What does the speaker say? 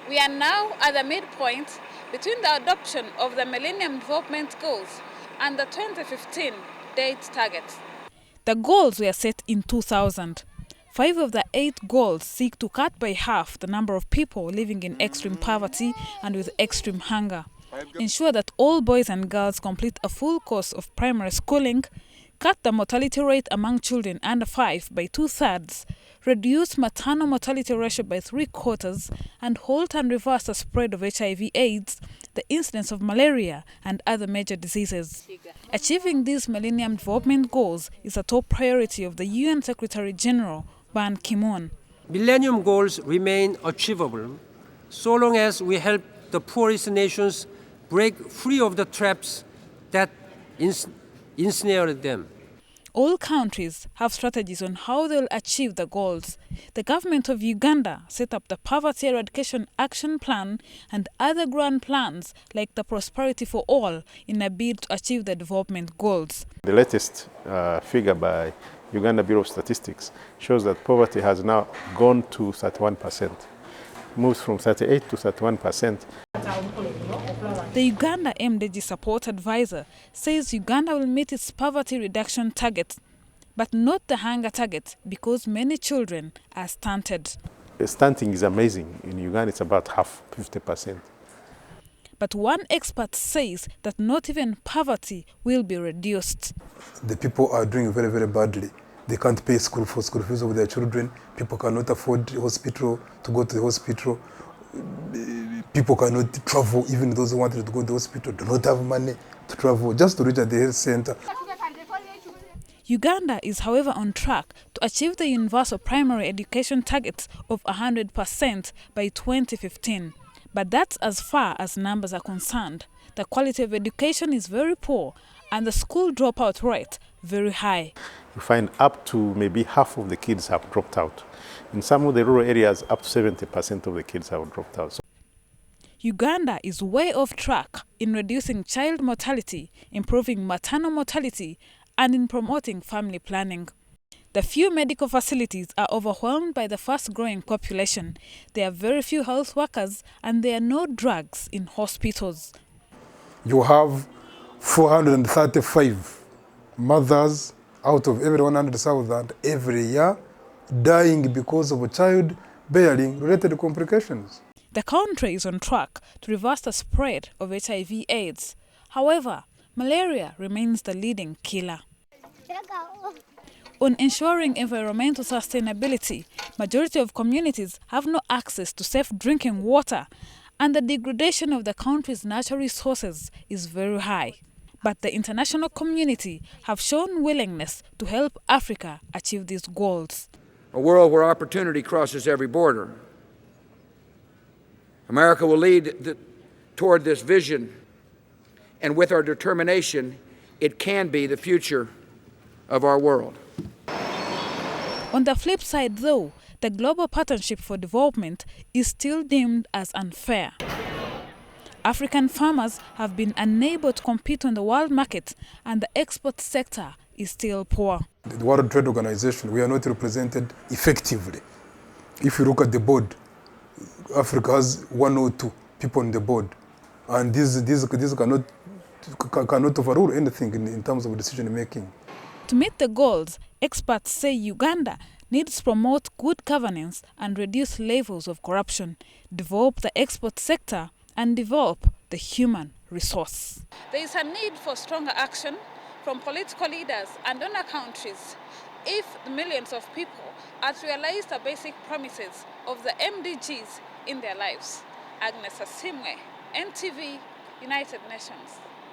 We are now at the midpoint between the adoption of the Millennium Development Goals and the 2015 date targets. The goals were set in 2000. 5 of the 8 goals seek to cut by half the number of people living in extreme poverty and with extreme hunger, ensure that all boys and girls complete a full course of primary schooling, cut the mortality rate among children under 5 by 2/3, reduce maternal mortality ratio by 3/4, and halt and reverse the spread of HIV/AIDS, the incidence of malaria, and other major diseases. Achieving these Millennium Development Goals is a top priority of the UN Secretary General, Ban Ki-moon. Millennium Goals remain achievable so long as we help the poorest nations break free of the traps that ensnared them. All countries have strategies on how they'll achieve the goals. The government of Uganda set up the Poverty Eradication Action Plan and other grand plans like the Prosperity for All in a bid to achieve the development goals. The latest figure by Uganda Bureau of Statistics shows that poverty has now gone to 31%, moves from 38 to 31%. The Uganda MDG support advisor says Uganda will meet its poverty reduction target, but not the hunger target because many children are stunted. Stunting is amazing. In Uganda, it's about half, 50%. But one expert says that not even poverty will be reduced. The people are doing very, very badly. They can't pay school fees of their children. People cannot afford hospital to go to the hospital. People cannot travel, even those who wanted to go to the hospital do not have money to travel just to reach at the health center. Uganda is, however, on track to achieve the universal primary education target of 100% by 2015. But that's as far as numbers are concerned. The quality of education is very poor and the school dropout rate very high. You find up to maybe half of the kids have dropped out. In some of the rural areas, up to 70% of the kids have dropped out. Uganda is way off track in reducing child mortality, improving maternal mortality, and in promoting family planning. The few medical facilities are overwhelmed by the fast-growing population. There are very few health workers and there are no drugs in hospitals. You have 435 mothers out of every 100,000 every year dying because of childbearing related complications. The country is on track to reverse the spread of HIV/AIDS. However, malaria remains the leading killer. On ensuring environmental sustainability, majority of communities have no access to safe drinking water, and the degradation of the country's natural resources is very high. But the international community have shown willingness to help Africa achieve these goals. A world where opportunity crosses every border. America will lead toward this vision, and with our determination, it can be the future of our world. On the flip side, though, the global partnership for development is still deemed as unfair. African farmers have been unable to compete on the world market, and the export sector is still poor. The World Trade Organization, we are not represented effectively. If you look at the board, Africa has 1 or 2 people on the board, and these cannot overrule anything in terms of decision making. To meet the goals, experts say Uganda needs to promote good governance and reduce levels of corruption, develop the export sector, and develop the human resource. There is a need for stronger action from political leaders and donor countries if the millions of people are to realize the basic promises of the MDGs in their lives. Agnes Asimwe, NTV, United Nations.